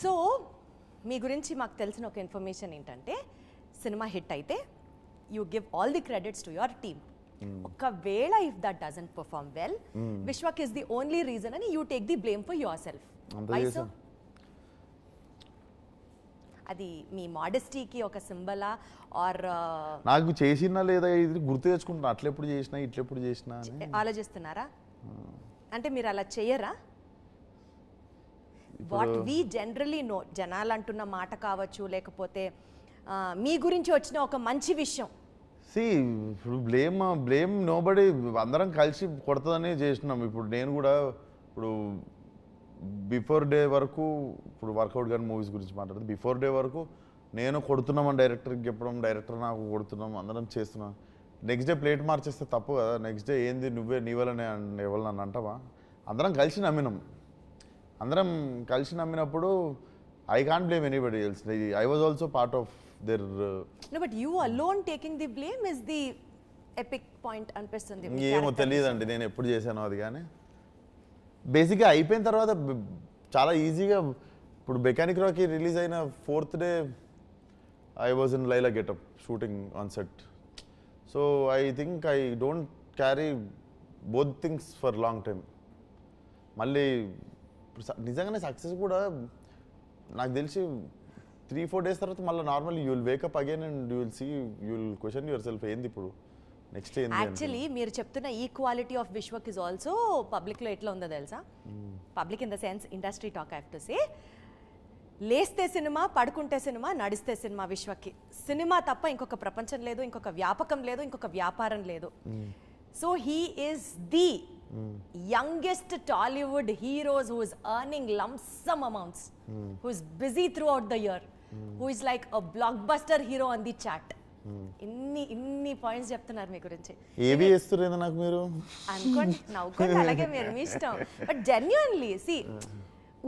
So మీ గురించి మాకు తెలిసిన ఒక ఇన్ఫర్మేషన్ ఏంటంటే సినిమా హిట్ అయితే you give all the credits to your team. ఒకవేళ if that doesn't perform well, Vishwak is the only reason అని you take the blame for yourself. అది మీ మోడెస్టీకి ఒక సింబలా ఆర్ నాకు చేసినా లేదా ఇది గుర్తు తెచ్చుకుంటున్నా, అట్లెప్పుడు చేసినా ఇట్లెప్పుడు చేసినా ఆలోచిస్తున్నారా? అంటే మీరు అలా చెయ్యరా? వాట్ వీ జనరలీ నో, జనాలు అంటున్న మాట కావచ్చు, లేకపోతే మీ గురించి వచ్చిన ఒక మంచి విషయం. ఇప్పుడు బ్లేమ్ నోబడి, అందరం కలిసి కొడతదనే చేసినాం. ఇప్పుడు నేను కూడా ఇప్పుడు బిఫోర్ డే వరకు, ఇప్పుడు వర్కౌట్ కానీ మూవీస్ గురించి మాట్లాడుతుంది, బిఫోర్ డే వరకు నేను కొడుతున్నామని డైరెక్టర్కి చెప్పడం, డైరెక్టర్ నాకు కొడుతున్నాం, అందరం చేస్తున్నాం. నెక్స్ట్ డే ప్లేట్ మార్చేస్తే తప్పు కదా. నెక్స్ట్ డే ఏంది నువ్వే నీ వల్లనే ఎవరు నన్ను అంటావా? అందరం కలిసి నమ్మినాం. అందరం కలిసి నమ్మినప్పుడు I can't blame anybody else. I was also part of there. No but you alone taking the blame is the epic point అనిపిస్తుంది. ఏమో తెలియదండి నేను ఎప్పుడు చేశానో అది. కానీ బేసిక్గా అయిపోయిన తర్వాత చాలా ఈజీగా, ఇప్పుడు మెకానిక్ రాకీ రిలీజ్ అయిన 4th day I was in Laila getup shooting on set. So I think I don't carry both things for long time. మళ్ళీ నిజంగానే సక్సెస్ కూడా నాకు తెలిసి 3-4 days తర్వాత మళ్ళీ normal you will wake up again and you will see, you will question yourself ఏంది ఇప్పుడు next ఏంది. యాక్చువల్లీ మీరు చెప్తున్న equality of Vishwak is also పబ్లిక్లో ఎట్లా ఉందో తెలుసా? Public in the sense industry talk, I have to say, లేస్తే సినిమా, పడుకుంటే సినిమా, నడిస్తే సినిమా. విశ్వక్కి సినిమా తప్ప ఇంకొక ప్రపంచం లేదు, ఇంకొక వ్యాపకం లేదు, ఇంకొక వ్యాపారం లేదు. So he is the youngest Tollywood heroes who is earning lump sum amounts, who is busy throughout the year, who is like a blockbuster hero on the chat. ఇన్ని పాయింట్స్ చెప్తున్నారు మీ గురించి. ఏవి చేస్తున్నారు నాకు మీరు అనుకోండి, నవ్వుకోండి, అలాగే మీరు మీ ఇష్టం. బట్ జెన్యున్లీ సి,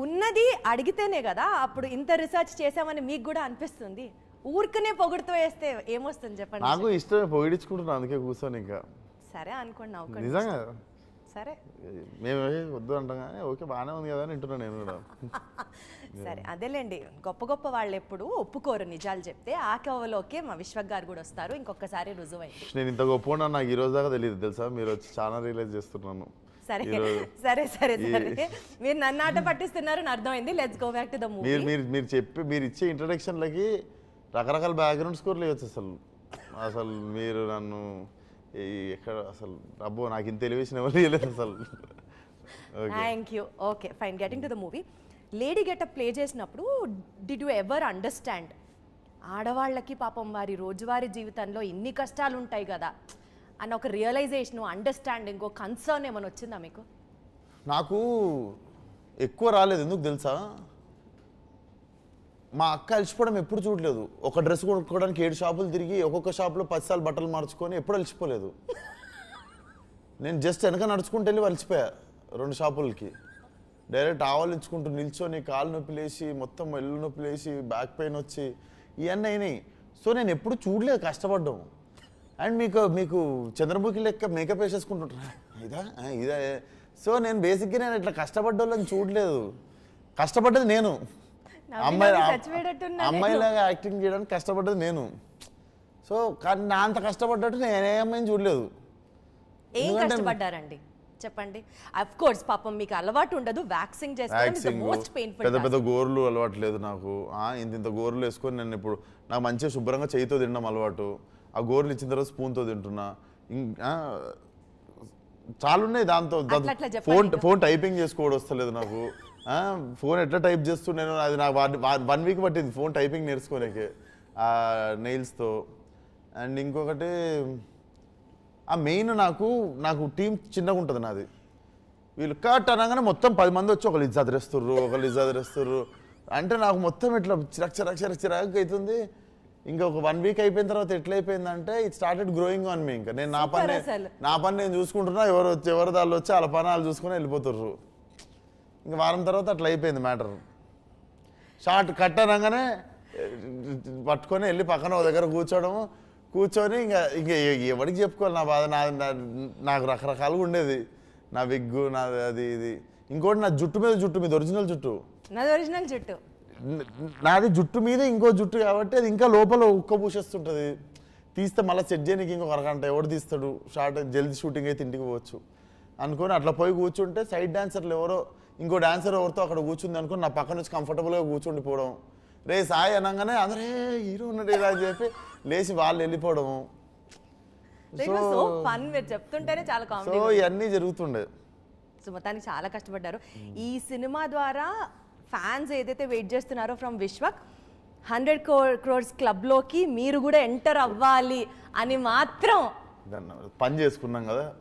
ఉన్నది అడిగితేనే కదా అప్పుడు ఇంత రీసెర్చ్ చేసామని మీకు కూడా అనిపిస్తుంది. ఊరికనే పొగుడుతూ వేస్తే ఏమొస్తుంది చెప్పండి? నాకు ఇష్టమే పొగిడించుకుంటున్నాను, అందుకే కూర్చొని. ఇంకా సరే అనుకోండి, నవ్వుకోండి. నిజంగా సరే మేము వద్దు అంటాం కానీ ఓకే బాగానే ఉంది కదా అని వింటున్నాను నేను కూడా. సరే అదేలేండి, గొప్ప గొప్ప వాళ్ళు ఎప్పుడు ఒప్పుకోరు నిజాలు చెప్తే. ఆ కవలోకే మా విశ్వక్ గారు కూడా వస్తారు, ఇంకొకసారి రుజువైంది. నేను ఇంత గొప్ప నాకు ఈ రోజు దాకా తెలియదు తెలుసా, మీరు వచ్చి చాలా రియలైజ్ చేస్తున్నాను. సరే సరే సరే సరే, మీరు నన్ను ఆట పట్టిస్తున్నారని అర్థమైంది. Let's go back to the movie. మీరు ఇచ్చే ఇంట్రడక్షన్లకి రకరకాల బ్యాక్గ్రౌండ్ స్కోర్లు ఇవ్వచ్చు. అసలు మీరు నన్ను ఎక్కడ అసలు అబ్బో నాకు ఇంత ఎలివేషన్ ఎవరు ఇవ్వలేదు అసలు. Thank you. Okay fine, getting to the movie. Lady getup play చేసినప్పుడు డిడ్ యూ ఎవర్ అండర్స్టాండ్ ఆడవాళ్ళకి పాపం వారి రోజువారీ జీవితంలో ఇన్ని కష్టాలు ఉంటాయి కదా అన్న ఒక రియలైజేషన్, అండర్స్టాండింగ్, కన్సర్న్ ఏమైనా వచ్చిందా మీకు? నాకు ఎక్కువ రాలేదు. ఎందుకు తెలుసా, మా అక్క అలసిపోవడం ఎప్పుడు చూడలేదు. ఒక డ్రెస్ కొనుక్కోవడానికి 7 షాపులు తిరిగి ఒక్కొక్క షాప్లో 10 సార్లు బట్టలు మార్చుకొని ఎప్పుడు అలసిపోలేదు. నేను జస్ట్ వెనక నడుచుకుంటూ వెళ్ళి అలసిపోయా 2 షాపులకి. డైరెక్ట్ ఆవలించుకుంటూ నిల్చొని కాలు నొప్పి లేచి, మొత్తం ఎల్లు నొప్పి లేచి, బ్యాక్ పెయిన్ వచ్చి ఇవన్నీ అయినాయి. సో నేను ఎప్పుడు చూడలేదు కష్టపడ్డాం. అండ్ మీకు చంద్రముఖి లెక్క మేకప్ వేసేసుకుంటుంటా ఇదా. సో నేను బేసిక్గా నేను ఇట్లా కష్టపడ్డోళ్ళని చూడలేదు. కష్టపడ్డది నేను, అమ్మాయిలాగా యాక్టింగ్ చేయడానికి కష్టపడ్డది నేను. సో కానీ నా అంత కష్టపడ్డట్టు నేను ఏ అమ్మాయిని చూడలేదు. ఏం కష్టపడ్డారండి చెప్పండి? అఫ్ కోర్స్ పాపం మీకు అలవాటు ఉండదు, వ్యాక్సింగ్ చేసుకోవడం ఇస్ ది మోస్ట్ పెయిన్ఫుల్. పెద్ద గోర్లు అలవాటు లేదు నాకు. ఇంత గోర్లు వేసుకొని నేను ఇప్పుడు నాకు మంచిగా శుభ్రంగా చేయితో తినడం అలవాటు. ఆ గోర్లు ఇచ్చిన తర్వాత స్పూన్తో తింటున్నా. చాలా ఉన్నాయి. దాంతో ఫోన్ టైపింగ్ చేసుకోవడం వస్తలేదు నాకు. ఫోన్ ఎట్లా టైప్ చేస్తున్నాను అది నాకు 1 week పట్టింది ఫోన్ టైపింగ్ నేర్చుకోలేకే నెయిల్స్తో. అండ్ ఇంకొకటి మెయిన్ నాకు టీం చిన్నగా ఉంటుంది నాది. వీళ్ళు కట్ అనగానే మొత్తం 10 మంది వచ్చి ఒకళ్ళు ఇజ్జాద్ రెస్తుర్రు అంటే నాకు మొత్తం ఇట్లా చిరాకు అవుతుంది. ఇంకా ఒక 1 week అయిపోయిన తర్వాత ఎట్లా అయిపోయిందంటే it started growing on me. ఇంకా నేను నా పని నేను చూసుకుంటున్నా, ఎవరు దాళ్ళు వచ్చి వాళ్ళ పని వాళ్ళు చూసుకొని వెళ్ళిపోతుర్రు. ఇంకా వారం తర్వాత అట్లా అయిపోయింది మ్యాటర్. షార్ట్ కట్ అనగానే పట్టుకొని వెళ్ళి పక్కన ఒక దగ్గర కూర్చొని ఇంకా ఎవరికి చెప్పుకోవాలి నా బాధ. నాకు రకరకాలుగా ఉండేది. నా విగ్గు, నాది అది ఇది. ఇంకోటి నా జుట్టు మీద ఒరిజినల్ జుట్టు. నాది జుట్టు మీద ఇంకో జుట్టు కాబట్టి అది ఇంకా లోపల ఉక్క పూసేస్తుంటుంది. తీస్తే మళ్ళీ సెట్ చేయడానికి ఇంకొక అరగంట ఎవడు తీస్తాడు, జల్దీ షూటింగ్ అయితే ఇంటికి పోవచ్చు అనుకొని అట్లా పోయి కూర్చుంటే సైడ్ డాన్సర్లు ఎవరో ఇంకో డాన్సర్ ఎవరితో అక్కడ కూర్చుంది అనుకుని నా పక్క నుంచి కంఫర్టబుల్గా కూర్చుండిపోవడం, రే సాయి అనగానే అందరే హీరో ఉన్నాడు ఇలా అని చెప్పి లేచి వాళ్ళు వెళ్ళిపోవడము. సో ఫన్ మీరు చెప్తుంటేనే చాలా సో కామెడీ. ఇవన్నీ జరుగుతుండే. సో మొత్తానికి చాలా కష్టపడ్డారు. ఈ సినిమా ద్వారా ఫ్యాన్స్ ఏదైతే వెయిట్ చేస్తున్నారో ఫ్రమ్ విశ్వక్ 100 crores క్లబ్లోకి మీరు కూడా ఎంటర్ అవ్వాలి అని మాత్రం పని చేసుకున్నాం కదా,